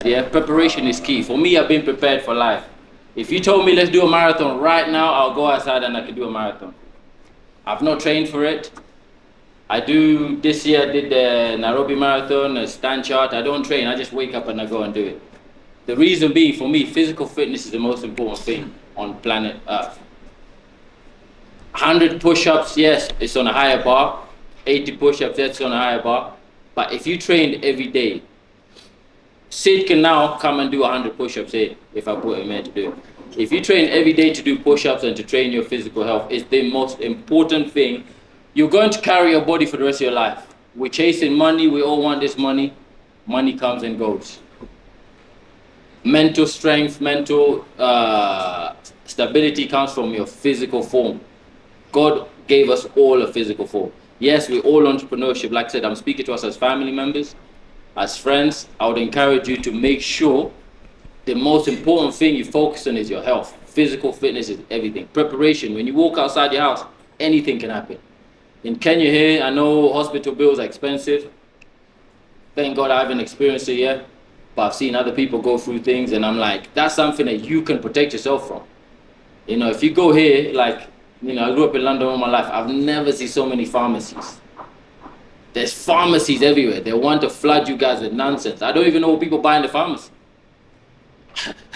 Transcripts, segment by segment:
yeah, preparation is key. For me, I've been prepared for life. If you told me let's do a marathon right now, I'll go outside and I can do a marathon. I've not trained for it. This year I did the Nairobi Marathon, a stand chart. I don't train, I just wake up and I go and do it. The reason being, for me, physical fitness is the most important thing on planet Earth. 100 push-ups, yes, it's on a higher bar. 80 push-ups, that's on a higher bar. But if you trained every day, Sid can now come and do 100 push-ups here, if I put him here to do it. If you train every day to do push-ups and to train your physical health, it's the most important thing. You're going to carry your body for the rest of your life. We're chasing money, we all want this money. Money comes and goes. Mental strength, mental stability comes from your physical form. God gave us all a physical form. Yes, we're all entrepreneurship. Like I said, I'm speaking to us as family members, as friends. I would encourage you to make sure the most important thing you focus on is your health. Physical fitness is everything. Preparation, when you walk outside your house, anything can happen. In Kenya here, I know hospital bills are expensive. Thank God I haven't experienced it yet, but I've seen other people go through things and I'm like, that's something that you can protect yourself from. You know, if you go here, like, you know, I grew up in London all my life, I've never seen so many pharmacies. There's pharmacies everywhere. They want to flood you guys with nonsense. I don't even know what people buy in the pharmacy.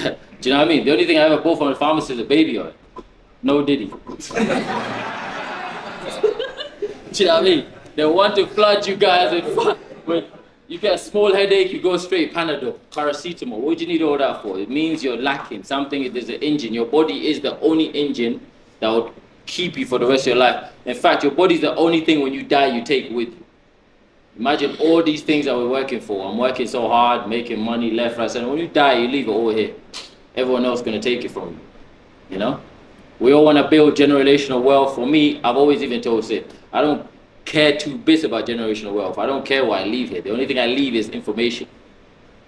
Do you know what I mean? The only thing I ever bought from the pharmacy is a baby oil. No Diddy. Do you know what I mean? They want to flood you guys with you get a small headache, you go straight Panadol, paracetamol. What do you need all that for? It means you're lacking something. There's an engine. Your body is the only engine that will keep you for the rest of your life. In fact, your body is the only thing when you die you take with you. Imagine all these things that we're working for. I'm working so hard, making money left, right, center. When you die, you leave it all here. Everyone else is going to take it from you. You know? We all want to build generational wealth. For me, I've always even told Sid, I don't care two bits about generational wealth. I don't care what I leave here. The only thing I leave is information.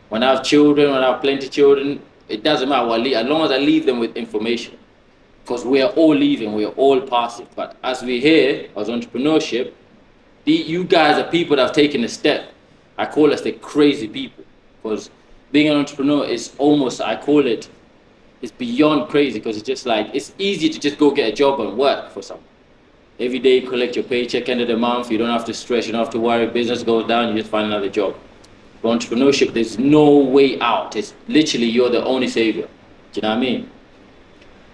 When I have children, when I have plenty of children, it doesn't matter what I leave, as long as I leave them with information. Because we are all leaving, we are all passive. But as we hear, as entrepreneurship, you guys are people that have taken a step. I call us the crazy people. Because being an entrepreneur is almost, I call it, it's beyond crazy. Because it's just like, it's easy to just go get a job and work for someone. Every day you collect your paycheck, end of the month, you don't have to stress, you don't have to worry, business goes down, you just find another job. For entrepreneurship, there's no way out. It's literally, you're the only savior. Do you know what I mean?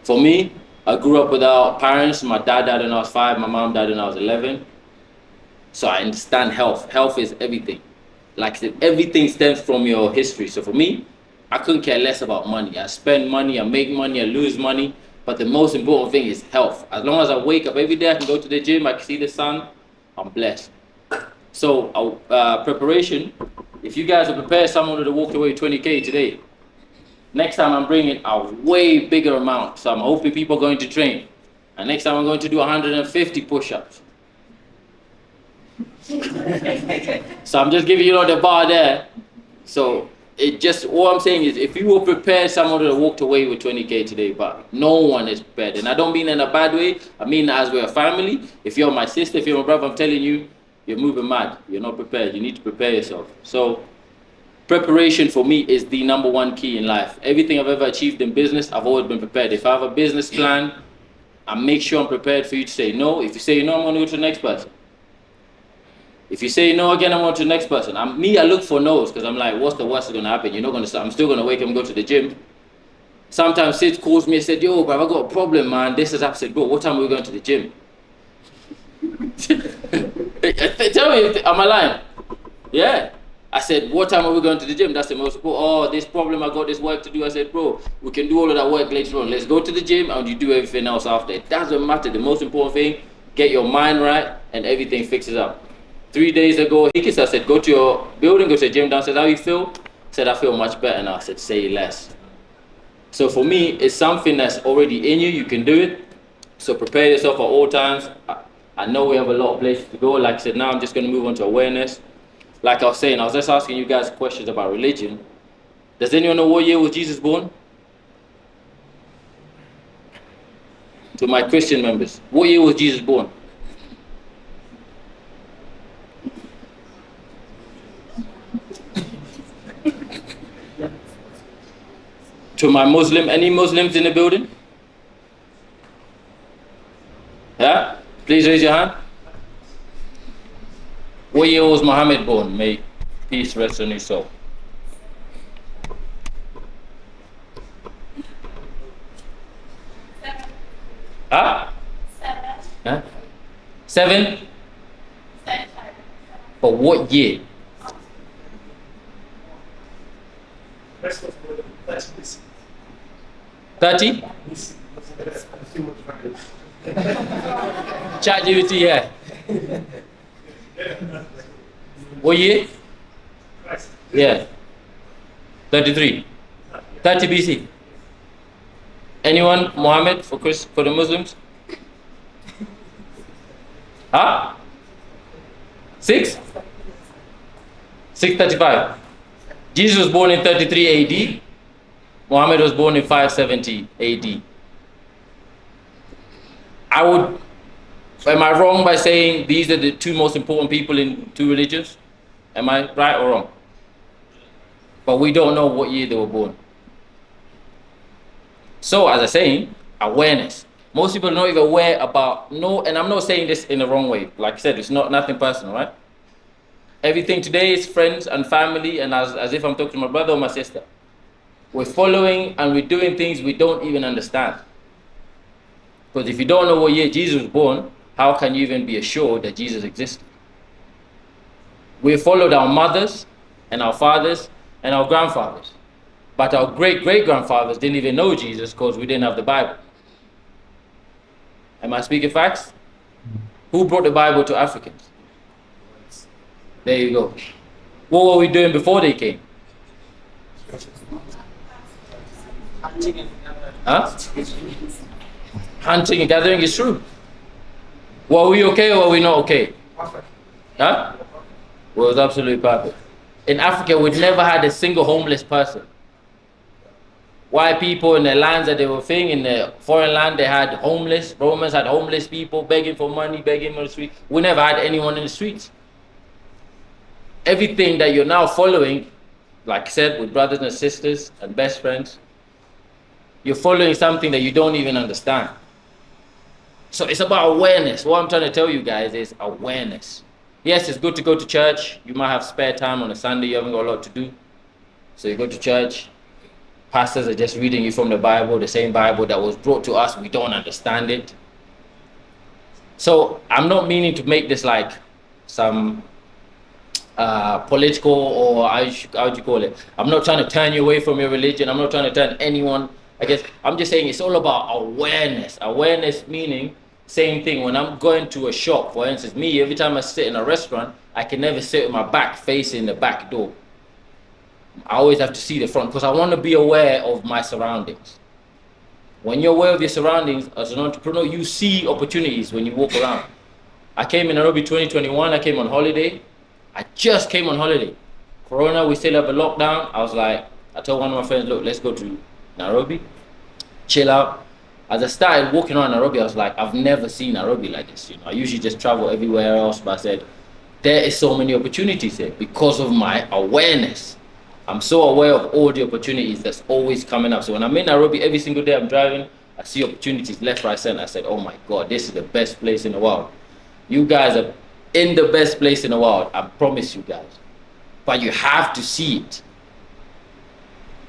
For me, I grew up without parents. My dad died when I was 5, my mom died when I was 11. So I understand health. Health is everything. Like I said, everything stems from your history. So for me, I couldn't care less about money. I spend money, I make money, I lose money. But the most important thing is health. As long as I wake up every day, I can go to the gym, I can see the sun, I'm blessed. So preparation, if you guys are prepared, someone would have walked away with 20K today. Next time I'm bringing a way bigger amount. So I'm hoping people are going to train. And next time I'm going to do 150 push-ups. So I'm just giving you the bar there. So all I'm saying is, if you were prepared, someone would have walked away with 20K today, but no one is prepared. And I don't mean in a bad way, I mean as we're a family. If you're my sister, if you're my brother, I'm telling you, you're moving mad. You're not prepared. You need to prepare yourself. So preparation for me is the #1 key in life. Everything I've ever achieved in business, I've always been prepared. If I have a business plan, I make sure I'm prepared for you to say no. If you say no, I'm going to go to the next person. If you say no again, I'm on to the next person. I look for no's because I'm like, what's the worst that's going to happen? You're not going to start. I'm still going to wake up and go to the gym. Sometimes Sid calls me and said, yo, bro, I got a problem, man. This is up. I said, bro, what time are we going to the gym? Tell me, am I lying? Yeah. I said, what time are we going to the gym? That's the most important. Oh, this problem, I got this work to do. I said, bro, we can do all of that work later on. Let's go to the gym and you do everything else after. It doesn't matter. The most important thing, get your mind right and everything fixes up. 3 days ago, I said, go to your building, go to the gym downstairs. How you feel? I said, I feel much better now. I said, say less. So for me, it's something that's already in you. You can do it. So prepare yourself at all times. I know we have a lot of places to go. Like I said, now I'm just going to move on to awareness. Like I was saying, I was just asking you guys questions about religion. Does anyone know what year was Jesus born? To my Christian members, what year was Jesus born? To my Muslim, any Muslims in the building? Yeah? Please raise your hand. What year was Muhammad born? May peace rest on his soul. Huh? 7? But what year? Rest was more than 30? ChatGPT, yeah. What year? Yeah. 33. 30 BC. Anyone? Muhammad for the Muslims? Huh? 6? 635. Jesus was born in 33 AD. Muhammad was born in 570 AD. Am I wrong by saying these are the two most important people in two religions? Am I right or wrong? But we don't know what year they were born. So, as I saying, awareness. Most people are not even aware about, and I'm not saying this in the wrong way. Like I said, it's nothing personal, right? Everything today is friends and family, and as if I'm talking to my brother or my sister. We're following and we're doing things we don't even understand. Because if you don't know what year Jesus was born, how can you even be assured that Jesus existed? We followed our mothers and our fathers and our grandfathers. But our great-great-grandfathers didn't even know Jesus because we didn't have the Bible. Am I speaking facts? Who brought the Bible to Africans? There you go. What were we doing before they came? Huh? Hunting and gathering is true. Were we okay or were we not okay? Huh? Well, it was absolutely perfect. In Africa, we'd never had a single homeless person. White people in the lands that they were thing, in the foreign land, they had homeless. Romans had homeless people begging for money, begging on the street. We never had anyone in the streets. Everything that you're now following, like I said, with brothers and sisters and best friends, you're following something that you don't even understand. So it's about awareness. What I'm trying to tell you guys is awareness. Yes, it's good to go to church. You might have spare time on a Sunday. You haven't got a lot to do. So you go to church. Pastors are just reading you from the Bible, the same Bible that was brought to us. We don't understand it. So I'm not meaning to make this like some political or how would you call it? I'm not trying to turn you away from your religion. I'm not trying to turn anyone. I guess I'm just saying it's all about awareness. Awareness meaning same thing. When I'm going to a shop, for instance, me, every time I sit in a restaurant, I can never sit with my back facing the back door. I always have to see the front because I want to be aware of my surroundings. When you're aware of your surroundings as an entrepreneur, you see opportunities when you walk around. I came in Nairobi 2021. I came on holiday. I just came on holiday. Corona, we still have a lockdown. I was like, I told one of my friends, look, let's go to Nairobi, chill out. As I started walking around Nairobi, I was like, I've never seen Nairobi like this. I usually just travel everywhere else, but I said, there is so many opportunities here because of my awareness. I'm so aware of all the opportunities that's always coming up. So when I'm in Nairobi, every single day I'm driving, I see opportunities left, right, center. I said, oh my God, this is the best place in the world. You guys are in the best place in the world, I promise you guys. But you have to see it.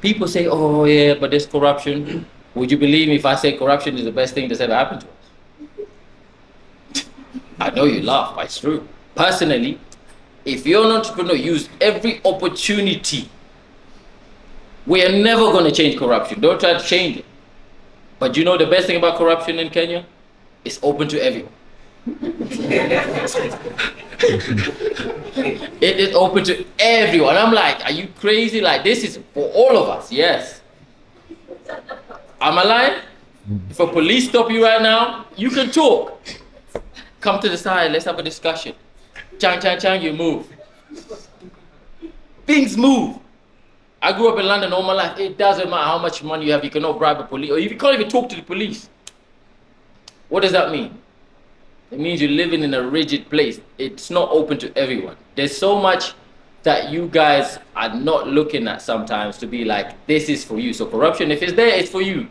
People say, oh yeah, but there's corruption. Would you believe me if I say corruption is the best thing that's ever happened to us? I know you laugh, but it's true. Personally, if you're an entrepreneur, use every opportunity. We are never going to change corruption. Don't try to change it. But you know the best thing about corruption in Kenya? It's open to everyone. It is open to everyone. I'm like, are you crazy? Like, this is for all of us. Yes. Am I lying? If a police stop you right now, you can talk. Come to the side, let's have a discussion. Chang, chang, chang, you move. Things move. I grew up in London all my life. It doesn't matter how much money you have, you cannot bribe a police, or you can't even talk to the police. What does that mean? It means you're living in a rigid place. It's not open to everyone. There's so much that you guys are not looking at sometimes to be like, this is for you. So corruption, if it's there, it's for you.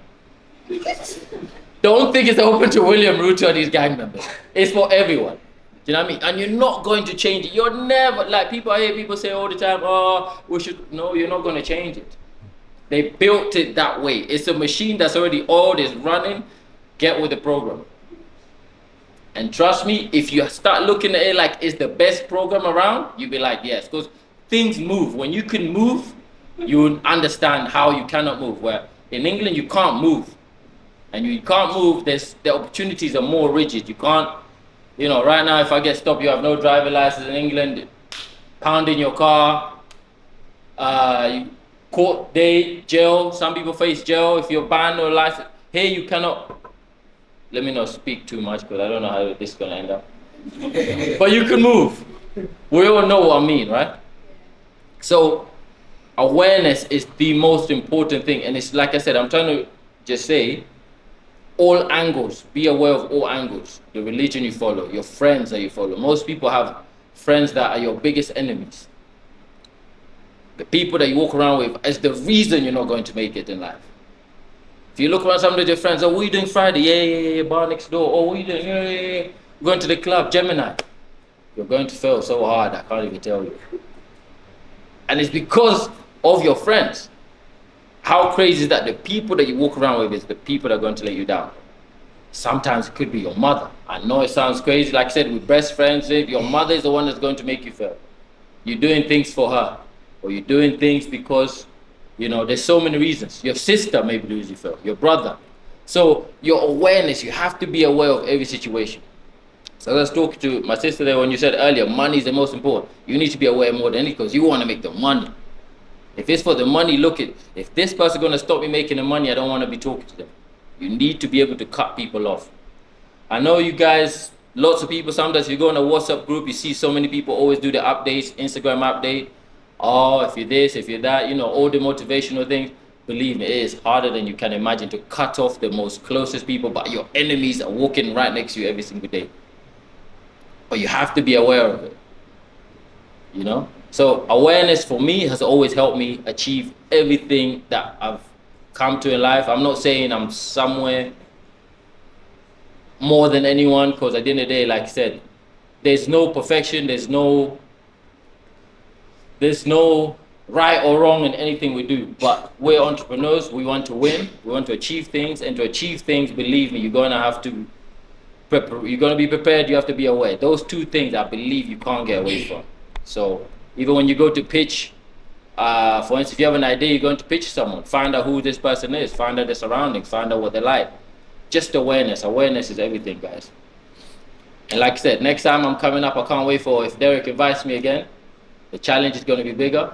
Don't think it's open to William Ruto and his gang members. It's for everyone. Do you know what I mean? And you're not going to change it. You're never, like I hear people say all the time, oh, we should, no, you're not going to change it. They built it that way. It's a machine that's already oiled, is running. Get with the program. And trust me, if you start looking at it like it's the best program around, you'll be like, yes, because things move. When you can move, you understand how you cannot move. Where in England, you can't move. And you can't move, the opportunities are more rigid. You can't, you know, right now, if I get stopped, you have no driver license in England, pounding your car, court day, jail. Some people face jail if you're banned or license. Here, you cannot. Let me not speak too much because I don't know how this is going to end up. But you can move. We all know what I mean, right? So awareness is the most important thing. And it's like I said, I'm trying to just say, all angles, be aware of all angles. The religion you follow, your friends that you follow. Most people have friends that are your biggest enemies. The people that you walk around with is the reason you're not going to make it in life. If you look around some of your friends, oh, what are you doing Friday? Yeah, bar next door. Oh, what are you doing? Yeah. Going to the club, Gemini. You're going to fail so hard, I can't even tell you. And it's because of your friends. How crazy is that? The people that you walk around with is the people that are going to let you down. Sometimes it could be your mother. I know it sounds crazy. Like I said, with best friends, your mother is the one that's going to make you fail. You're doing things for her. Or you're doing things because, you know, there's so many reasons. Your sister maybe lose you fail. Your brother. So your awareness, you have to be aware of every situation. So let's talk to my sister there when you said earlier, money is the most important. You need to be aware more than anything because you want to make the money. If it's for the money, look at, if this person's going to stop me making the money, I don't want to be talking to them. You need to be able to cut people off. I know you guys, lots of people, sometimes you go in a WhatsApp group, you see so many people always do the updates, Instagram update. Oh, if you're this, if you're that, you know, all the motivational things. Believe me, it is harder than you can imagine to cut off the most closest people, but your enemies are walking right next to you every single day. But you have to be aware of it, you know? So awareness for me has always helped me achieve everything that I've come to in life. I'm not saying I'm somewhere more than anyone, because at the end of the day, like I said, there's no perfection, there's no right or wrong in anything we do. But we're entrepreneurs, we want to win, we want to achieve things, and to achieve things, believe me, you're gonna have to you're gonna be prepared, you have to be aware. Those two things I believe you can't get away from. So even when you go to pitch, for instance, if you have an idea, you're going to pitch someone, find out who this person is, find out their surroundings, find out what they like. Just awareness. Awareness is everything, guys. And like I said, next time I'm coming up, I can't wait for if Derek invites me again. The challenge is going to be bigger.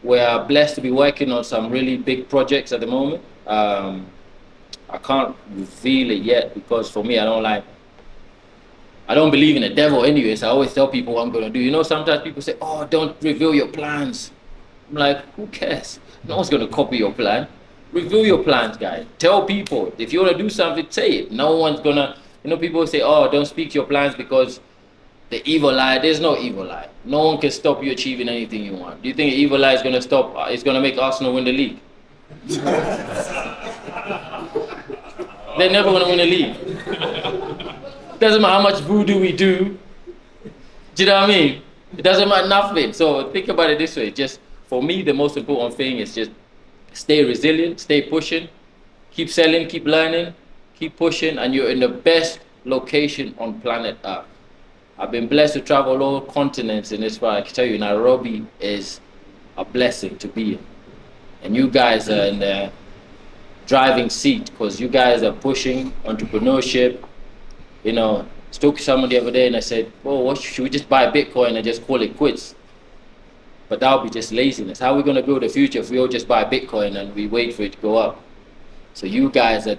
We're blessed to be working on some really big projects at the moment. I can't reveal it yet because for me, I don't believe in the devil anyways. I always tell people what I'm going to do. You know, sometimes people say, oh, don't reveal your plans. I'm like, who cares? No one's going to copy your plan. Reveal your plans, guys. Tell people. If you want to do something, say it. No one's going to, you know, people say, oh, don't speak your plans because the evil eye. There's no evil eye. No one can stop you achieving anything you want. Do you think the evil eye is going to stop, it's going to make Arsenal win the league? They're never going to win the league. Doesn't matter how much voodoo we do. Do you know what I mean? It doesn't matter nothing. So think about it this way. Just for me, the most important thing is just stay resilient, stay pushing, keep selling, keep learning, keep pushing, and you're in the best location on planet Earth. I've been blessed to travel all continents, and that's why I can tell you Nairobi is a blessing to be in. And you guys are in the driving seat because you guys are pushing entrepreneurship. You know, I spoke to someone the other day and I said, oh, what, should we just buy Bitcoin and just call it quits? But that would be just laziness. How are we going to build a future if we all just buy Bitcoin and we wait for it to go up? So you guys are,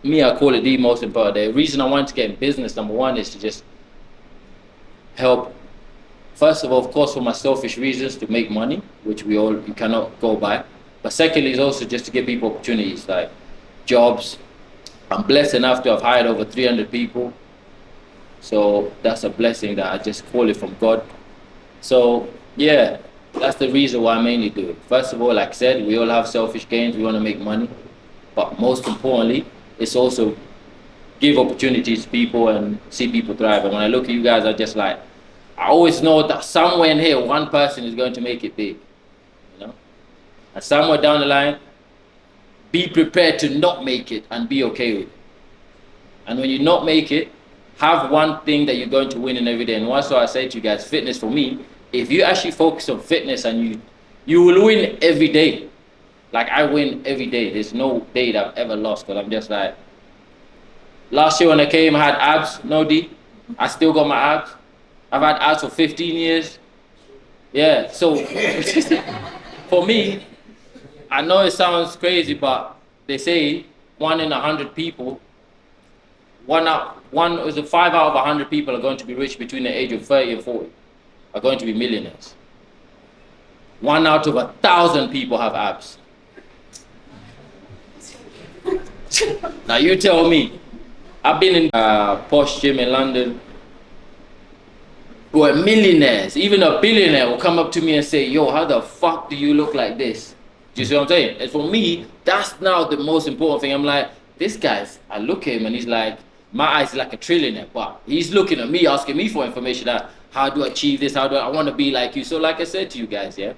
me, I call it the most important. The reason I want to get in business, number one, is to just help, first of all, of course, for my selfish reasons, to make money, which you cannot go by. But secondly, is also just to give people opportunities, like jobs. I'm blessed enough to have hired over 300 people. So that's a blessing that I just call it from God. So Yeah, that's the reason why I mainly do it. First of all, like I said, we all have selfish gains. We want to make money, but most importantly, it's also give opportunities to people and see people thrive. And when I look at you guys, I just like, I always know that somewhere in here, one person is going to make it big, you know. And somewhere down the line, be prepared to not make it and be okay with it. And when you not make it, have one thing that you're going to win in every day. And that's why I say to you guys, fitness for me, if you actually focus on fitness and you will win every day. Like I win every day. There's no day that I've ever lost because I'm just like, last year when I came, I had abs, no D. I still got my abs. I've had abs for 15 years. Yeah, so for me, I know it sounds crazy, but they say 1 in 100 people, one is a 5 out of 100 people are going to be rich between the age of 30 and 40, are going to be millionaires. 1 out of 1,000 people have abs. Now you tell me. I've been in a posh gym in London who are millionaires. Even a billionaire will come up to me and say, yo, how the fuck do you look like this? Do you see what I'm saying? And for me, that's now the most important thing. I'm like, this guy's, I look at him and he's like, my eyes like a trillionaire, but he's looking at me, asking me for information that, how do I achieve this? How do I want to be like you? So like I said to you guys, yeah,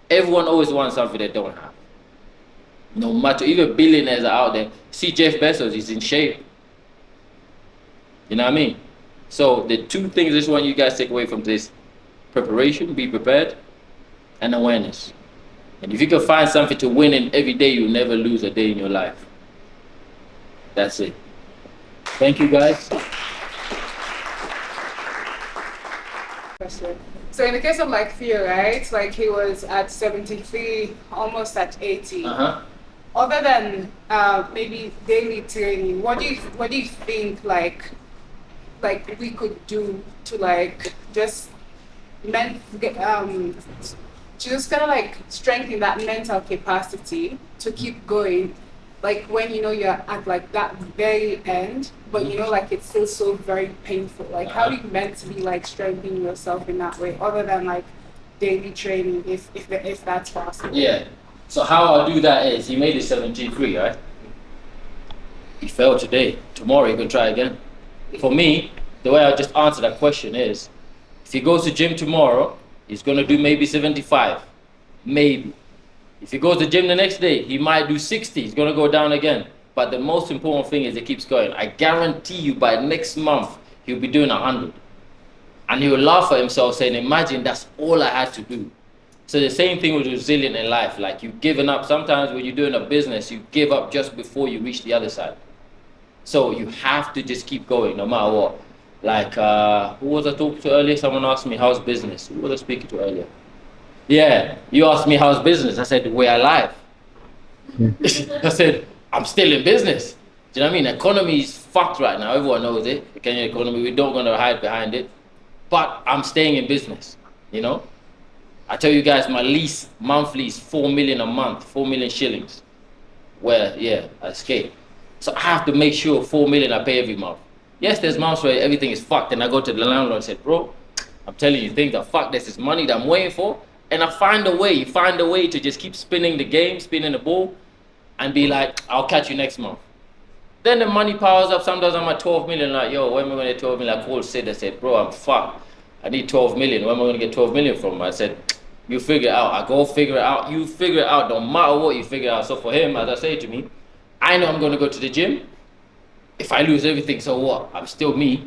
everyone always wants something they don't have. No matter, even billionaires are out there. See Jeff Bezos, he's in shape. You know what I mean? So the two things I just want you guys to take away from this: preparation, be prepared, and awareness. And if you can find something to win in every day, you'll never lose a day in your life. That's it. Thank you, guys. So in the case of like Theo, right? Like he was at 73, almost at 80. Other than maybe daily training, what do you think like we could do to like just to just kind of like strengthen that mental capacity to keep going, like when you know you're at like that very end, but you know like it's still so very painful. Like how do you mentally like strengthen yourself in that way, other than like daily training, if that's possible? Yeah. So how I'll do that is, he made it 73, right? He failed today. Tomorrow he can try again. For me, the way I just answer that question is, if he goes to gym tomorrow, he's gonna do maybe 75, maybe. If he goes to gym the next day, he might do 60, he's gonna go down again. But the most important thing is he keeps going. I guarantee you by next month, he'll be doing 100. And he'll laugh at himself saying, imagine that's all I had to do. So the same thing with resilient in life. Like you've given up. Sometimes when you're doing a business, you give up just before you reach the other side. So you have to just keep going no matter what. Like, who was I talking to earlier? Someone asked me, how's business? Who was I speaking to earlier? Yeah, you asked me how's business. I said, we're alive. I said, I'm still in business. Do you know what I mean? The economy is fucked right now. Everyone knows it. The Kenyan economy, we don't gonna hide behind it. But I'm staying in business, you know? I tell you guys, my lease monthly is 4 million a month, 4 million shillings. Where, yeah, I escape. So I have to make sure 4 million I pay every month. Yes, there's months where everything is fucked, and I go to the landlord and say, bro, I'm telling you, things are fucked. This is money that I'm waiting for. And I find a way, to just keep spinning the game, spinning the ball, and be like, I'll catch you next month. Then the money piles up. Sometimes I'm at 12 million, like, yo, when am I gonna get 12 million? I called Sid, I said, bro, I'm fucked. I need 12 million. Where am I gonna get 12 million from? I said, you figure it out. I go figure it out. You figure it out. No matter what, you figure it out. So for him, as I say to me, I know I'm gonna go to the gym. If I lose everything, so what? I'm still me. Do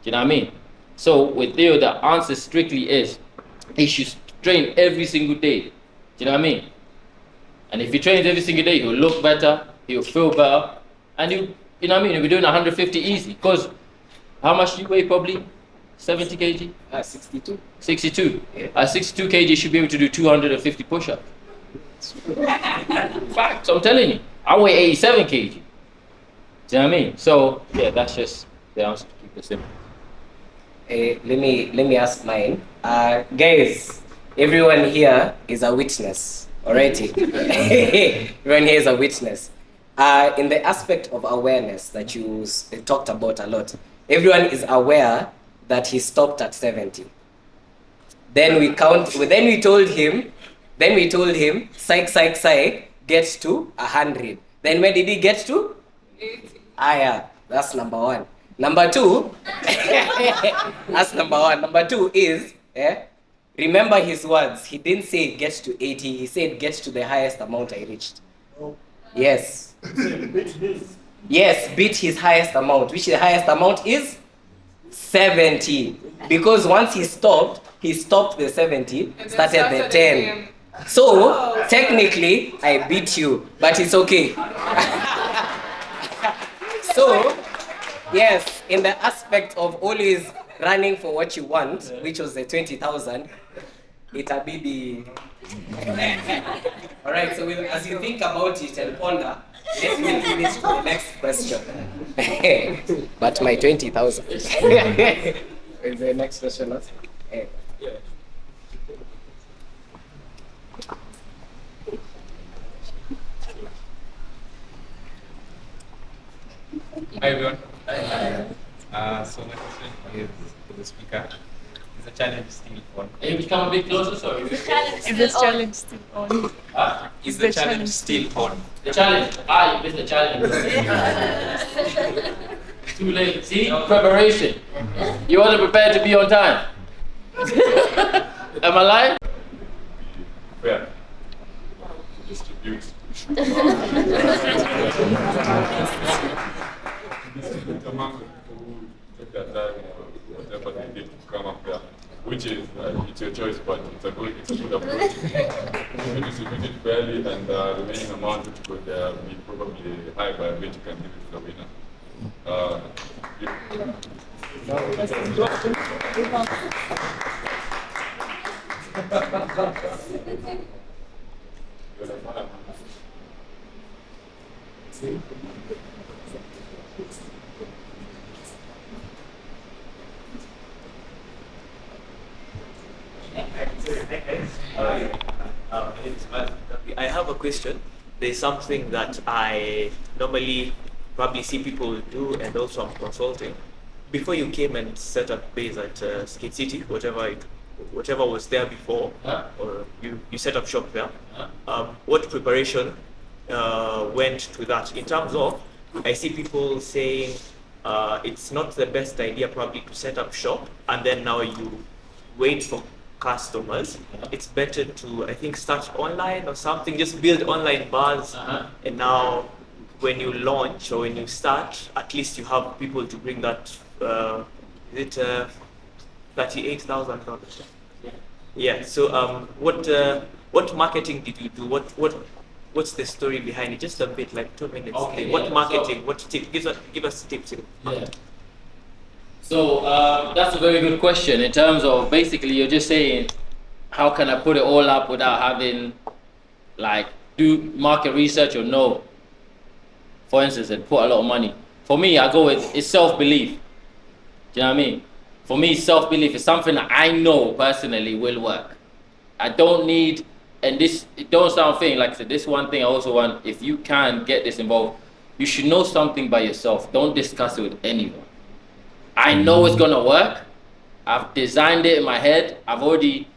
you know what I mean? So with Theo, the answer strictly is, he should train every single day. Do you know what I mean? And if he trains every single day, he'll look better, he'll feel better, and you know what I mean? He'll be doing 150 easy. Because how much do you weigh probably? 70 kg? 62. 62. Yeah. At 62 kg, you should be able to do 250 push-ups. Fact, so I'm telling you. I weigh 87 kg. Do you know what I mean? So, yeah, that's just the answer to keep it simple. Let me ask mine. Guys, everyone here is a witness, alrighty? Everyone here is a witness. In the aspect of awareness that you talked about a lot, everyone is aware that he stopped at 70. Then we told him, psych, gets to 100. Then where did he get to? 80. Yeah, that's number one. Number two, that's number one. Number two is, remember his words. He didn't say get to 80, he said get to the highest amount I reached. Yes. Yes, beat his highest amount, which the highest amount is 70. Because once he stopped the 70, And then started the 10. again. So, technically, I beat you, but it's okay. So, yes, in the aspect of always running for what you want, which was the 20,000, it'll be the... Alright, so as you think about it and ponder, let me finish to the next question. But my 20,000. Is the next question not? Hi everyone. So my question is to the speaker. Is the challenge still on? Can you become a bit closer? Sorry. Is this challenge still on? Huh? Is the challenge still on? The challenge. You missed the challenge. Too late. See? Preparation. You wasn't prepared to be on time. Am I lying? Fair. Distribute. The amount of people who took their time or whatever they did to come up here, which is it's your choice, but it's a good approach. If you distribute it fairly, and the remaining amount which could be probably high by which you can give it to the winner. I have a question. There's something that I normally probably see people do, and also I'm consulting. Before you came and set up base at SK8City, whatever was there before, or you set up shop there, what preparation went to that? In terms of, I see people saying it's not the best idea probably to set up shop and then now you wait for customers. It's better to, I think, start online or something, just build online bars, and now when you launch or when you start, at least you have people to bring that, is it $38,000? Yeah, so what marketing did you do? What's the story behind it? Just a bit, like 2 minutes. Okay, what yeah. marketing, what tip, give us tips. Yeah. So that's a very good question. In terms of basically, you're just saying, how can I put it all up without having, like, do market research or no? For instance, and put a lot of money. For me, I go with it's self-belief. Do you know what I mean? For me, self-belief is something that I know personally will work. I don't need, and this, it don't sound thing, like I said, this one thing I also want, if you can get this involved, you should know something by yourself. Don't discuss it with anyone. I know it's gonna work. I've designed it in my head. I've already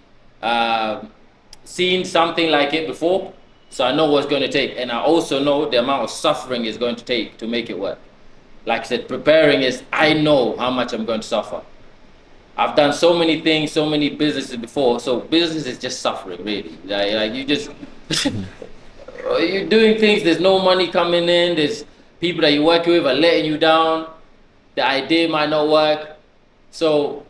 seen something like it before, so I know what's gonna take. And I also know the amount of suffering it's going to take to make it work. Like I said, preparing is, I know how much I'm going to suffer. I've done so many things, so many businesses before, so business is just suffering, really. Like you just, you're doing things, there's no money coming in, there's people that you're working with are letting you down, the idea might not work. So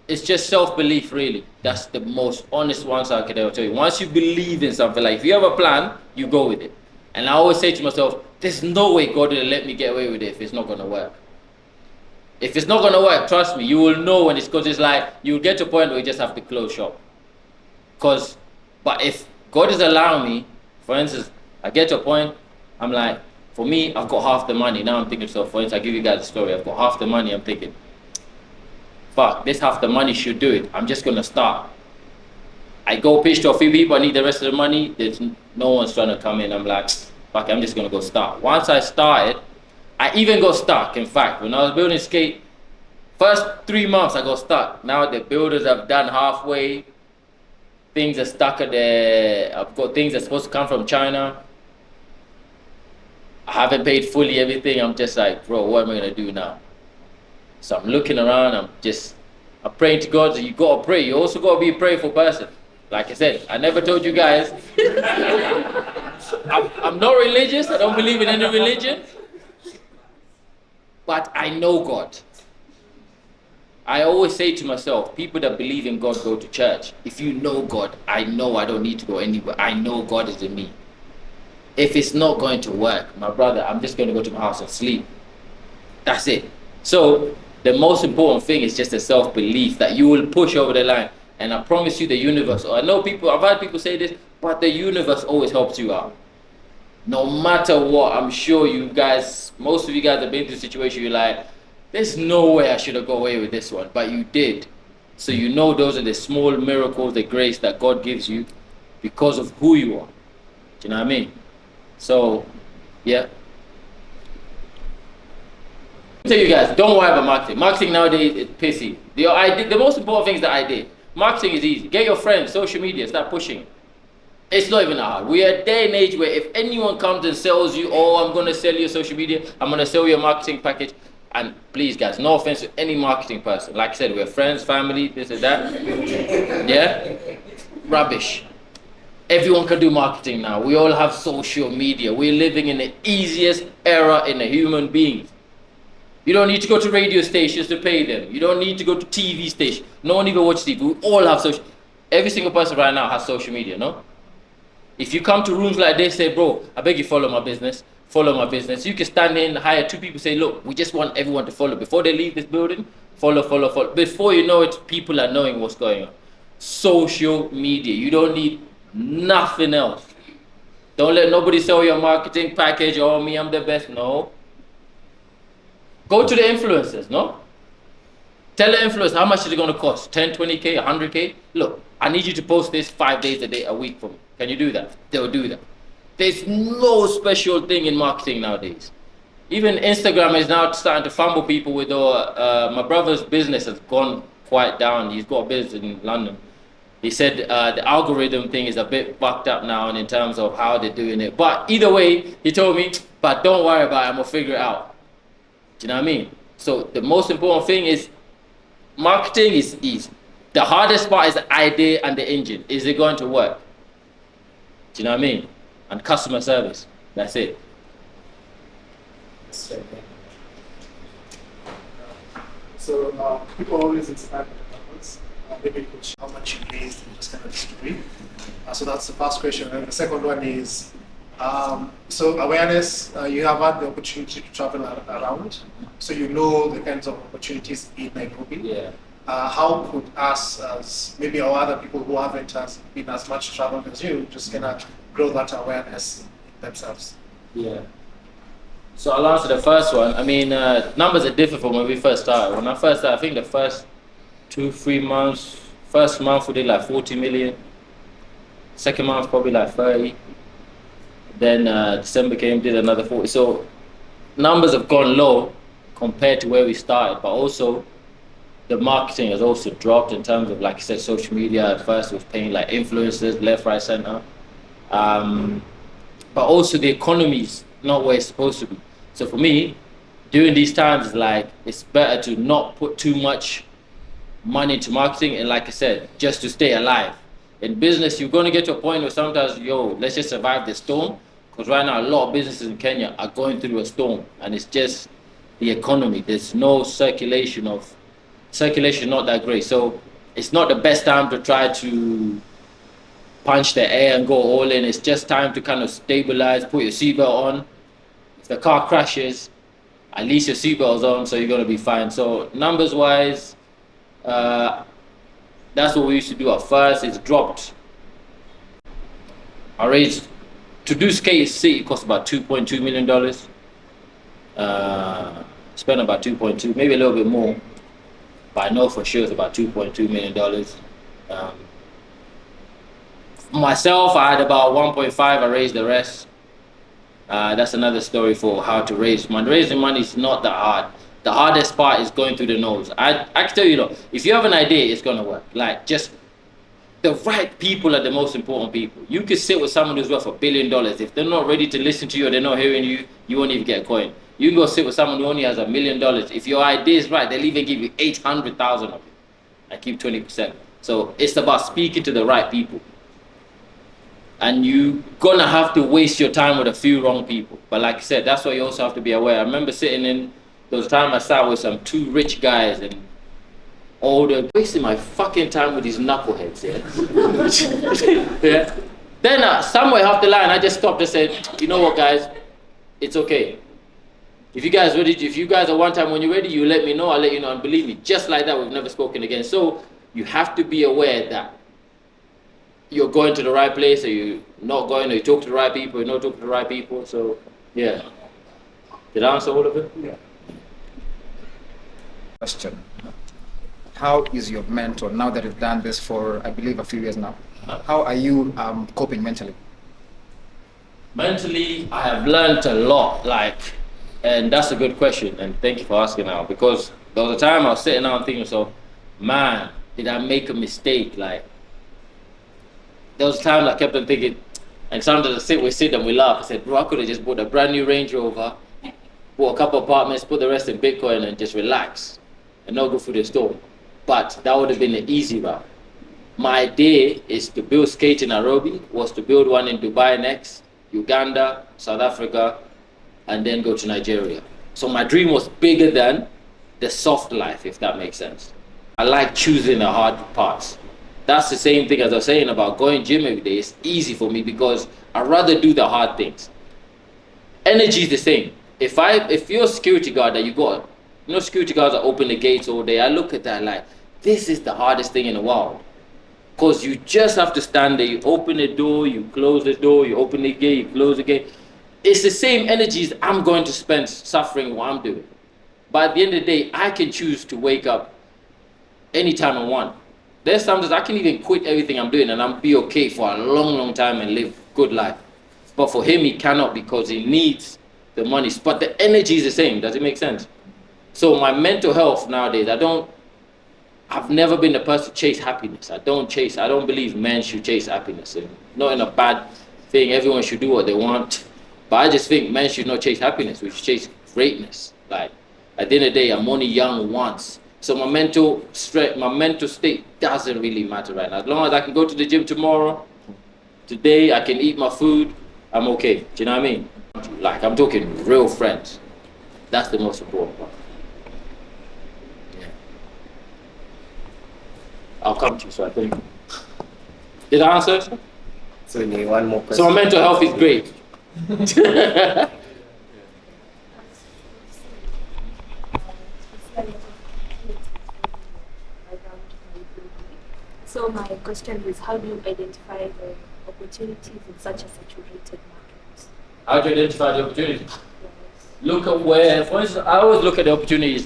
it's just self-belief, really. That's the most honest answer I can ever tell you. Once you believe in something, like if you have a plan, you go with it. And I always say to myself, there's no way God will let me get away with it if it's not gonna work. If it's not gonna work, trust me, you will know when it's, because it's like, you'll get to a point where you just have to close shop. But if God is allowing me, for instance, I get to a point, I'm like, for me, I've got half the money. Now I'm thinking, so for instance, I'll give you guys a story. I've got half the money, I'm thinking, fuck, this half the money should do it. I'm just gonna start. I go pitch to a few people, I need the rest of the money, there's no one's trying to come in. I'm like, fuck, I'm just gonna go start. Once I started, I even got stuck. In fact, when I was building skate, First 3 months I got stuck. Now the builders have done halfway. Things are stuck at I've got things that's supposed to come from China. I haven't paid fully everything. I'm just like, bro, what am I gonna do now? So I'm looking around, I'm praying to God. So you gotta pray. You also gotta be a prayerful person. Like I said, I never told you guys. I'm not religious. I don't believe in any religion. But I know God. I always say to myself, people that believe in God go to church. If you know God, I know I don't need to go anywhere. I know God is in me. If it's not going to work, my brother, I'm just going to go to my house and sleep. That's it. So the most important thing is just a self-belief that you will push over the line. And I promise you the universe, I know people, I've had people say this, but the universe always helps you out. No matter what, I'm sure you guys, most of you guys have been through a situation you're like, there's no way I should have got away with this one, but you did. So you know those are the small miracles, the grace that God gives you because of who you are. Do you know what I mean? So, yeah. I tell you guys, don't worry about marketing. Marketing nowadays is pissy. The most important things that I did. Marketing is easy. Get your friends, social media, start pushing it. It's not even hard. We are a day and age where if anyone comes and sells you, oh, I'm going to sell you a social media, I'm going to sell you a marketing package. And please, guys, no offense to any marketing person. Like I said, we're friends, family, this and that. Yeah? Rubbish. Everyone can do marketing now. We all have social media. We're living in the easiest era in the human beings. You don't need to go to radio stations to pay them. You don't need to go to TV stations. No one even watches TV. We all have social. Every single person right now has social media, no? If you come to rooms like this, say, bro, I beg you follow my business. Follow my business. You can stand in, hire 2 people, say, look, we just want everyone to follow. Before they leave this building, follow. Before you know it, people are knowing what's going on. Social media. You don't need nothing else. Don't let nobody sell your marketing package. Oh, me, I'm the best. No. Go to the influencers, no? Tell the influencer how much is it going to cost? 10, 20K, 100K? Look, I need you to post this 5 days a week for me. Can you do that? They'll do that. There's no special thing in marketing nowadays. Even Instagram is now starting to fumble people with my brother's business has gone quite down. He's got a business in London. He said the algorithm thing is a bit fucked up now and in terms of how they're doing it. But either way, he told me, but don't worry about it, I'm gonna figure it out. Do you know what I mean? So the most important thing is marketing is easy. The hardest part is the idea and the engine. Is it going to work? Do you know what I mean? And customer service. That's it. So people always expect numbers. Maybe you could share how much you raised and just kind of distribute. So that's the first question. And the second one is, so awareness, you have had the opportunity to travel around, so you know the kinds of opportunities in Nairobi. Yeah. How could us, as maybe our other people who haven't been as much traveled as you, just kind of grow that awareness themselves? Yeah. So I'll answer the first one. I mean, numbers are different from when we first started. When I first started, I think the first 2-3 months, first month we did like 40 million. Second month probably like 30. Then December came, did another 40. So numbers have gone low compared to where we started, but also the marketing has also dropped in terms of, like I said, social media. At first it was paying like influencers, left, right, center. But also the economy's not where it's supposed to be. So for me, during these times, like, it's better to not put too much money into marketing, and like I said, just to stay alive. In business, you're going to get to a point where sometimes, let's just survive the storm. Because right now, a lot of businesses in Kenya are going through a storm, and it's just the economy. There's no circulation not that great. So it's not the best time to try to punch the air and go all in. It's just time to kind of stabilize, put your seatbelt on. If the car crashes, at least your seatbelt's on, so you're going to be fine. So numbers wise, that's what we used to do at first. It's dropped. I raised, to do SK8City cost about $2.2 million. Spent about 2.2, maybe a little bit more. But I know for sure it's about $2.2 million. Myself, I had about 1.5, I raised the rest. That's another story for how to raise money. Raising money is not that hard. The hardest part is going through the nose. I can tell you, if you have an idea, it's gonna work. Like, just the right people are the most important people. You could sit with someone who's worth $1 billion. If they're not ready to listen to you or they're not hearing you, you won't even get a coin. You can go sit with someone who only has $1 million. If your idea is right, they'll even give you 800,000 of it and keep 20%. So it's about speaking to the right people. And you're gonna have to waste your time with a few wrong people. But like I said, that's why you also have to be aware. I remember sitting in those times I sat with some 2 rich guys and all the wasting my fucking time with these knuckleheads, yeah. Yeah. Then somewhere off the line, I just stopped and said, you know what, guys, it's okay. If you guys ready, if you guys are one time when you're ready, you let me know, I'll let you know, and believe me, just like that, we've never spoken again. So you have to be aware that you're going to the right place, or you're not going, or you talk to the right people, or you not talk to the right people. So yeah. Did I answer all of it? Yeah. Question. How is your mentor, now that you've done this for, I believe, a few years now? How are you coping mentally? Mentally, I have learned a lot, and that's a good question, and thank you for asking now, because there was a time I was sitting down thinking to myself, man, did I make a mistake? There was a time I kept on thinking, and sometimes we sit and we laugh. I said, bro, I could have just bought a brand new Range Rover, bought a couple apartments, put the rest in Bitcoin and just relax and not go through the storm. But that would have been an easy route. My idea is to build SK8 in Nairobi, was to build one in Dubai next, Uganda, South Africa, and then go to Nigeria. So my dream was bigger than the soft life, if that makes sense. I like choosing the hard parts. That's the same thing as I was saying about going gym every day. It's easy for me because I'd rather do the hard things. Energy is the same. If you're a security guard that you got, security guards that open the gates all day, I look at that like, this is the hardest thing in the world. Because you just have to stand there, you open the door, you close the door, you open the gate, you close the gate. It's the same energies I'm going to spend suffering what I'm doing. But at the end of the day, I can choose to wake up anytime I want. There's sometimes I can even quit everything I'm doing and I'll be okay for a long, long time and live good life. But for him, he cannot because he needs the money. But the energy is the same. Does it make sense? So my mental health nowadays, I've never been the person to chase happiness. I don't believe men should chase happiness. Not in a bad thing, everyone should do what they want. But I just think men should not chase happiness, we should chase greatness. At the end of the day, I'm only young once. So my mental state doesn't really matter right now. As long as I can go to the gym tomorrow, today I can eat my food, I'm okay. Do you know what I mean? I'm talking real friends. That's the most important part. I'll come to you, so I think. Did I answer? So we need one more question. So my mental health is great. So my question is, how do you identify the opportunities in such a saturated market? How do you identify the opportunities? Look at where, for instance, I always look at the opportunities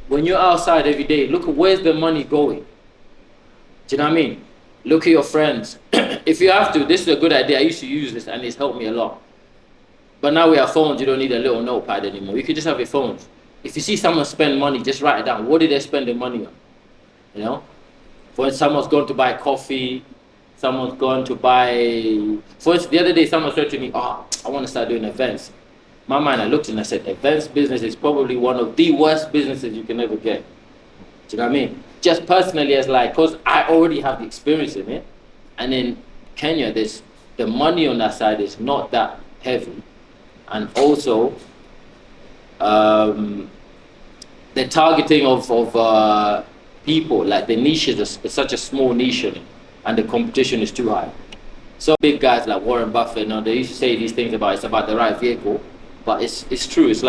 when you're outside every day, look at where's the money going. Do you know what I mean? Look at your friends. If you have to, this is a good idea. I used to use this and it's helped me a lot. But now we have phones, you don't need a little notepad anymore. You can just have your phones. If you see someone spend money, just write it down. What did they spend their money on? For instance, someone's going to buy coffee, someone's going to buy, for instance, the other day someone said to me, I want to start doing events. My mind, I looked and I said, events business is probably one of the worst businesses you can ever get. Do you know what I mean? Just personally as because I already have the experience in it. And in Kenya, the money on that side is not that heavy. And also, the targeting of people, the niche is such a small niche in it, and the competition is too high. So big guys like Warren Buffett, they used to say these things it's about the right vehicle. But it's true. It's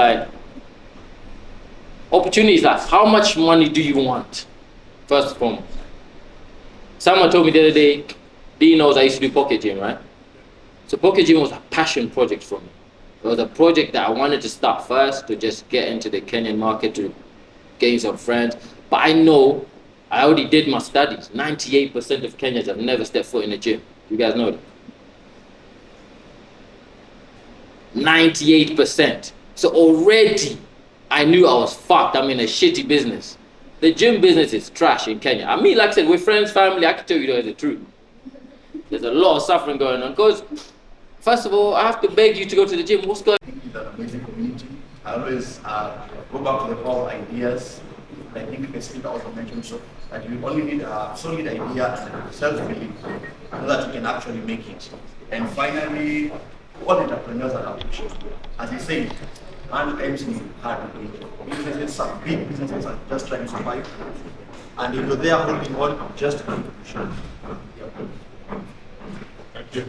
opportunities how much money do you want? First and foremost. Someone told me the other day, D knows I used to do pocket gym, right? So pocket gym was a passion project for me. It was a project that I wanted to start first to just get into the Kenyan market, to gain some friends. But I know I already did my studies. 98% of Kenyans have never stepped foot in the gym. You guys know that? 98%. So already I knew I was fucked. I'm in a shitty business. The gym business is trash in Kenya. I mean, like I said, we're friends, family. I can tell you the truth. There's a lot of suffering going on. Because, first of all, I have to beg you to go to the gym. What's going on? It's an amazing community. I always go back to the core ideas. I think the speaker also mentioned so that you only need a solid idea and self-belief so that you can actually make it. And finally, all entrepreneurs are ambitious. As you say, man aims in hard to reach. Businesses, some big businesses are just trying to survive. And if you're there holding on, just keep pushing. Thank you.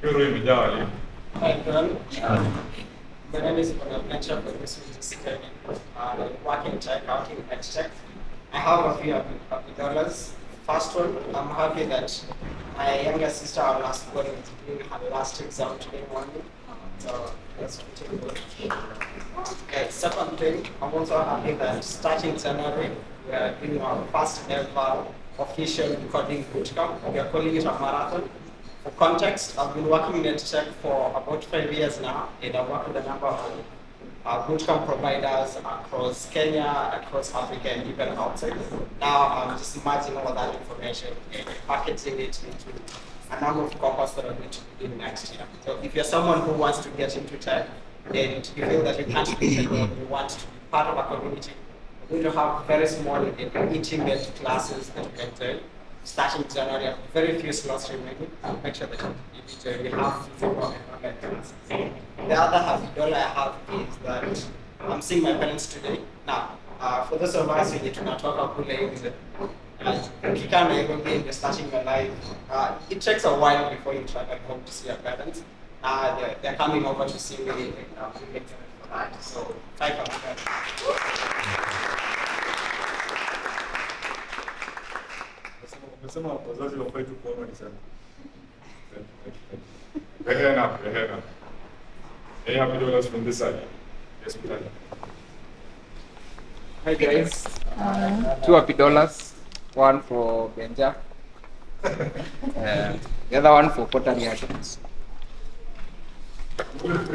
You're really down. Hi everyone, my name is Entrepreneurship for this Kenyan. Working tech, working at tech. I have a few happy dollars. First one, I'm happy that my younger sister, our last born, is doing her last exam today morning. So that's pretty good. Okay, second thing, I'm also happy that starting January, we are doing our first ever official coding bootcamp. We are calling it a marathon. For context, I've been working in EdTech for about 5 years now, and I've worked with a number of bootcamp providers across Kenya, across Africa, and even outside. Now I'm just merging all that information and packaging it into a number of cohorts that I'm going to be doing next year. So if you're someone who wants to get into tech, and you feel that you can't be tech, you want to be part of a community, we're going to have very small and intimate classes that you can join. Starting January, very few slots remaining. I'll make sure that we have physical and online classes. The other $50 I have is that I'm seeing my parents today. Now, for those of us who need to not talk about Kika Nairobi and you're starting your life, it takes a while before you travel home to see your parents. They're coming over to see me and we make them for that. So, $500. Umesema wazazi wafai tu kuona ni sana. Your hand up, your hand up. Any happy dollars from this side? Yes, we can. Hi guys. Two happy dollars. One for Benja. The other one for pottery items. On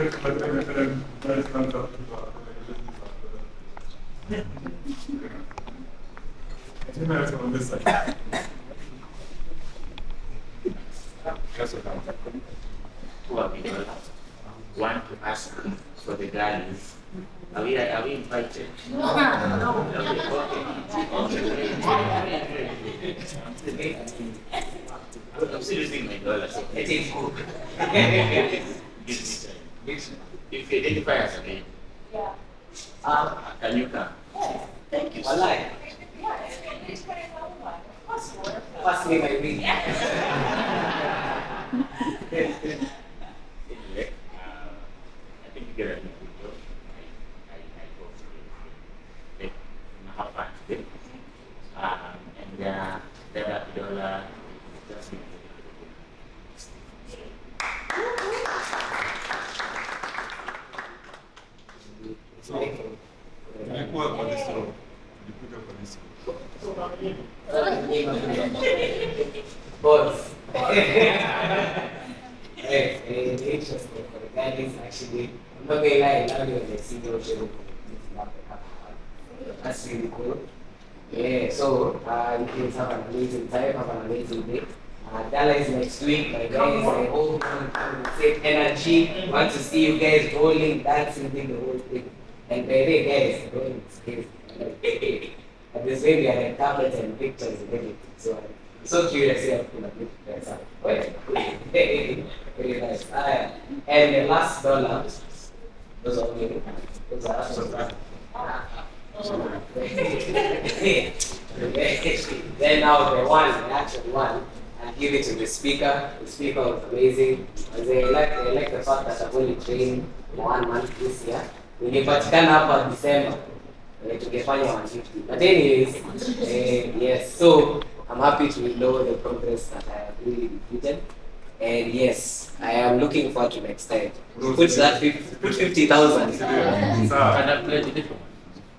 this side. Want to ask for the girls. Are we invited? No. Okay. I'm still using my dollars. It is cool. If you identify as a name. Yeah. Can you come? Yes. Thank you. Wallahi. Pass me my ring. Anyway, I think you get a good job. I go through it. Have fun today. And the $50 just Tulikuwa kwa destro. Tulikuja kwa destro. Boss. Interesting for the guys actually. I'm not gonna lie, now you're the single show. That's really cool. Yeah, so you guys have an amazing time, have an amazing day. Dala is next week, my guys. I hope you have the same energy. Want to see you guys rolling, dancing, doing the whole thing. And by the way, guys, don't escape. At this way, we are like tablets and pictures and everything. So I'm so curious here to put this up. Very nice. And the last dollar, those are only, those are also then now the actual one, I give it to the speaker. The speaker was amazing. I like the fact that I've only trained 1 month this year. Nilipatikana hapa December. Tungefanya 150. But anyways, yes. So I'm happy to know the progress that I have really repeated. And yes, I am looking forward to next time. Put that 50,000. Can I pledge a different one?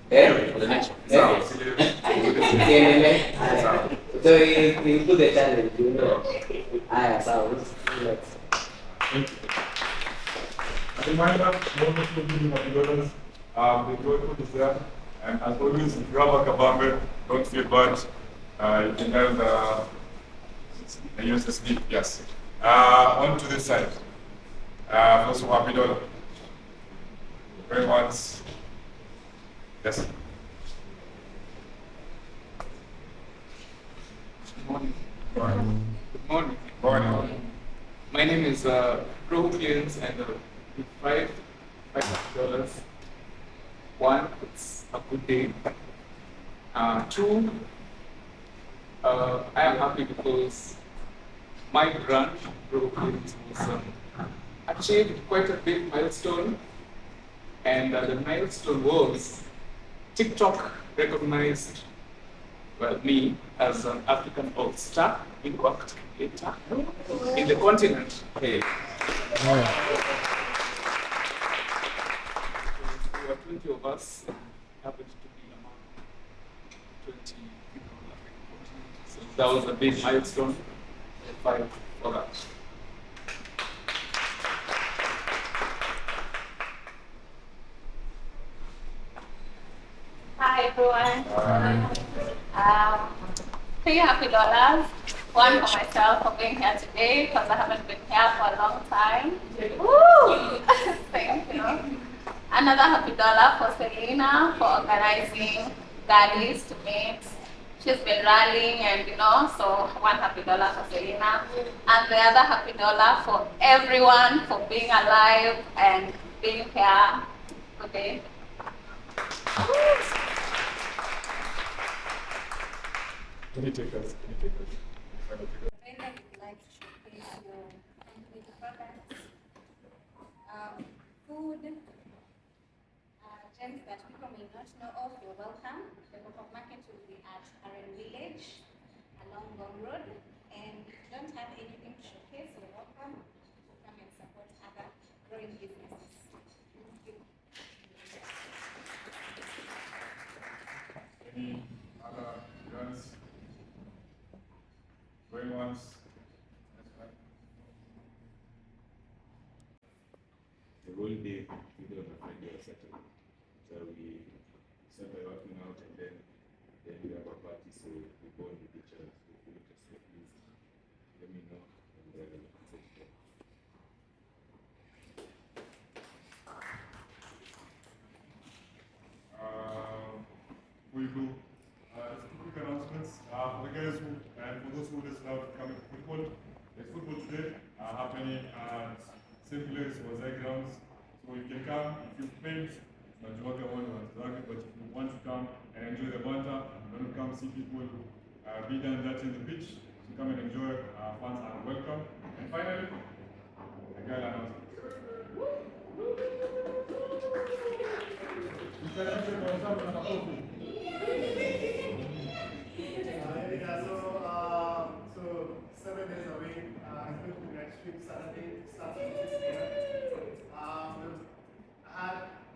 Yeah? For the next one. Yeah. So you do the challenge, you know. So reminder, no people giving $100. The QR code is there. And as always, if you have a kabambe, don't feel bad. You can have the USSD, yes. On to this side. First of all, $100. Going once. Yes. Good morning. Morning. Good morning. Morning. My name is Pro Clearance and with $5. One, it's a good day. Two, I am happy because my brand, Pro Clearance, was achieved quite a big milestone. And the milestone was TikTok recognized me as an African all-star impact creator in the continent. Hey. There were 20 of us, happened to be among 20 people on the African continent. So that was a big milestone. Five for that. Hi everyone. Three happy dollars. One for myself for being here today because I haven't been here for a long time. Woo! Thank you. Another happy dollar for Selena for organizing Daddies to meet. She's been rallying and so one happy dollar for Selena. And the other happy dollar for everyone for being alive and being here. Good day. Can you take us? I'd like to showcase your complete products, food, gems that people may not know of. You're welcome. The pop-up market will be at Aren Village along Gong Road, and if you don't have anything to showcase, you're welcome to come and support other growing businesses. Thank you. Any other grants? Going once? The whole day, we don't have Friday or Saturday. So we start by working out and then we have a party, so we go on the pictures. If you look at it, please let me know and then take it. We do quick announcements for the guys who and for those who just love coming to football. There's football today happening at same place or grounds. So you can come if you paint, but if you want to come and enjoy the banter, you want to come see people be done that in the beach. So come and enjoy. Fans are welcome. And finally, the girl announcement. So 7 days a week, it's going to be next week, Saturday, starting at 6 p.m.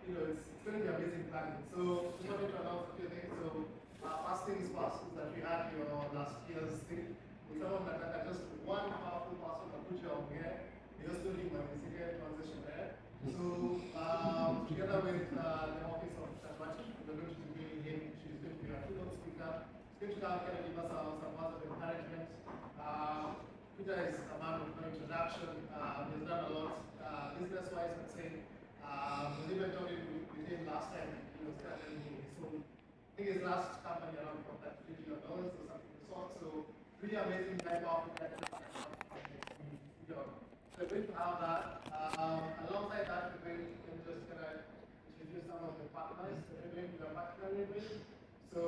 It's going to be amazing planning. So just wanted to announce a few things. So first thing is first is that we had your last year's thing. With someone that just one powerful person that put you on here, they just told you my secret transition there. So together with the office of Shashwati, we're going to be bringing him. She's going to be our keynote speaker. She's going to kind of give us some words of encouragement. Peter is a man of no introduction. He's done a lot business-wise, I'd say. We even talking with him last time. He was telling me he sold, I think his last company around for that $3 million or something of the sort. So really amazing guy, powerful guy. So we're going to have that. Alongside that, we're going to just introduce some of the partners that we're going to be partnering with. So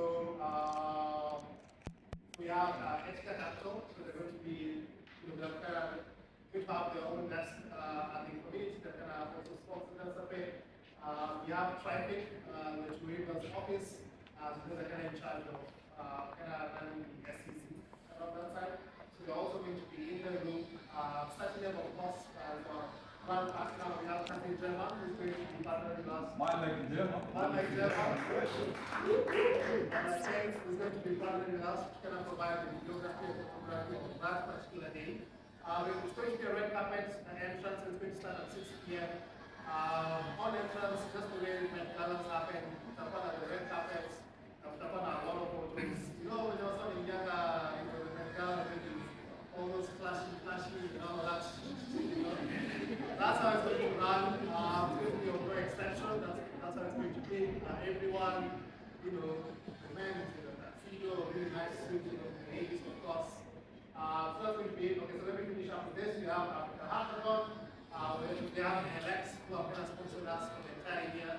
we have SK8City, so they're going to be going to have their own desk at the community that can also sponsor them separate. We have Traffic, which we runs the office, so they're kind of in charge of running the SEC on that side. So we're also going to be in the room, starting them, of course, as one partner. We have Sandy German, who's going to be partnering with us. Man like German. Man like German. And James is going to be partnering with us, which can provide the geography and photography of that particular day. It's going to be a red carpet, and entrance is going to start at 6 p.m. On entrance, just the way my colors happen, tapan at the red carpet, tapan at a lot of photos. You know, when you're in Ghana, the red carpet, all those flashy, and all that. You know? That's how it's going to run. It's going to be a great extension. That's how it's going to be. Everyone, you know, the men, that video, really nice suit, you know, the ladies, of course. So that's going to be it. Okay, so let me finish up with this. We have the hackathon. They have Alex, who have kind of sponsored us for the entire year,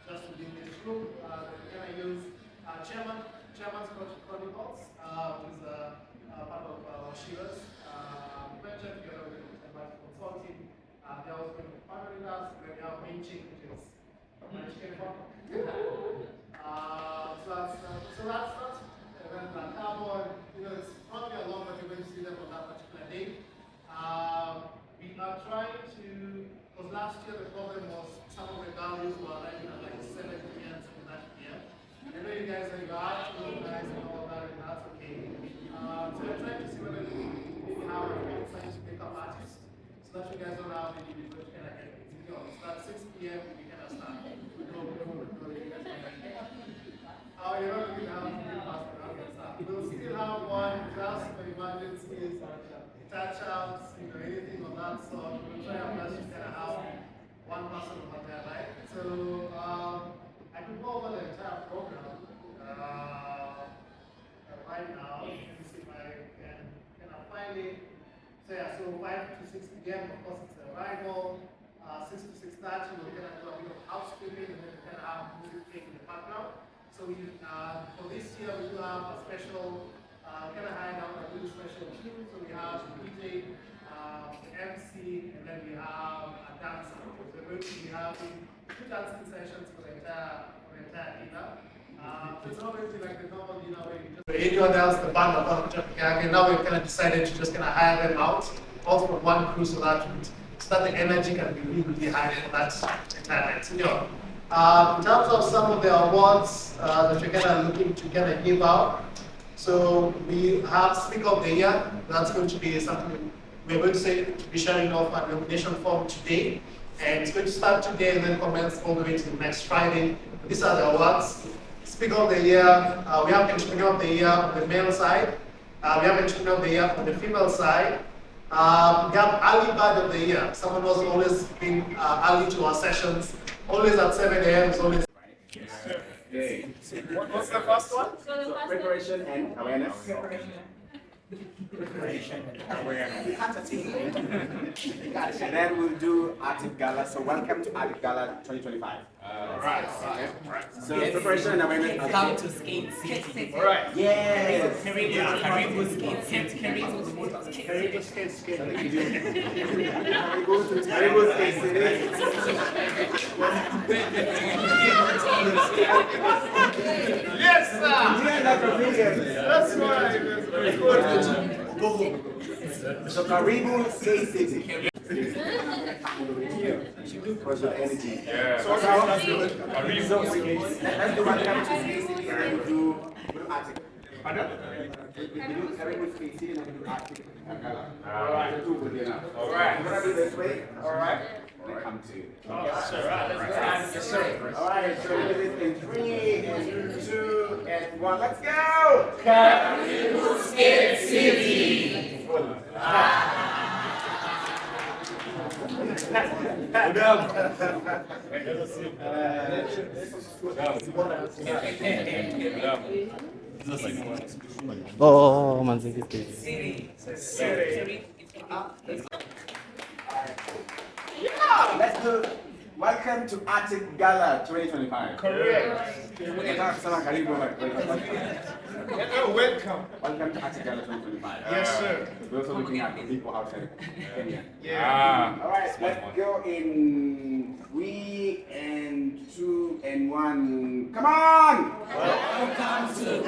just to be in this group. We're going to use Chairman's Chronicles, who is part of Shira's venture together with Consulting. They're also going to be partnering us. Then we have Main Chick, which is my chicken farm. So that's event like Carbon. You know, it's probably a long, but you're going to see them on that particular day. We are trying to, because last year the problem was some of the values were like 7 p.m. and 9 p.m. I know you guys are organized and all that, and that's okay. So we're trying to see whether we maybe have a science makeup artist, so that you guys don't have any different kind of get it. Start 6 p.m. we can start. You're not going to have to do faster, stuff. We'll still have one just for emergencies, touch-ups, anything of that sort. We'll try our best to kind of have one person over there, right? So I could go over the entire program right now. Let me see if I can find it. So yeah, so 5 to 6 p.m. Of course, it's the arrival. 6 to 6:30, we're going to do a bit of housekeeping, and then we're going to have music playing in the background. So we, for this year, we do have a special kind of hide out a really special team. So we have the DJ, the MC, and then we have a dancer. So we're going to be having 2 dancing sessions for the entire dinner. So it's not going to be like the normal dinner where you just everyone else, the band of and now we've kind of decided to just kind of hire them out, all from one crew, so that the energy can be really high for that entire night. So, you know, in terms of some of the awards that we're kind of looking to kind of give out. So we have Speaker of the Year. That's going to be something we're going to be sharing off a nomination form today. And it's going to start today and then commence all the way to next Friday. These are the awards. Speaker of the Year, we have Entrepreneur of the Year on the male side. We have Entrepreneur of the Year on the female side. We have Early Bird of the Year. Someone who's always been early to our sessions, always at 7 a.m. always. Okay. What's the first one? So preparation and awareness. Preparation and awareness. And then we'll do Arctic Gala. So welcome to Arctic Gala 2025. Alright. So preparation and awareness. Come to Skate City. Alright. Yes. Karibu Skate City. Karibu Skate City. Karibu Skate City. Yes, sir. That's right. So Karibu Skate City. For the energy. Yeah. So let's do welcome to Skate City and then we'll do Arctic. Pardon? We do Karibu Skate City and then we do Arctic. Alright. Two will be enough. Alright. We're gonna do this way. Alright. Welcome to. Yes, sir. Yes, sir. Alright, so we do this in 3 and 2 and 1. Let's go! Karibu Skate City. Oh, man, City. Yeah! Let's do welcome to Arctic Gala 2025. Correct. Welcome. Welcome to Arctic Gala 2025. Yes, sir. We're also looking at the people outside Kenya. Yeah. Alright, let's go in 3 and 2 and 1. Come on! Welcome to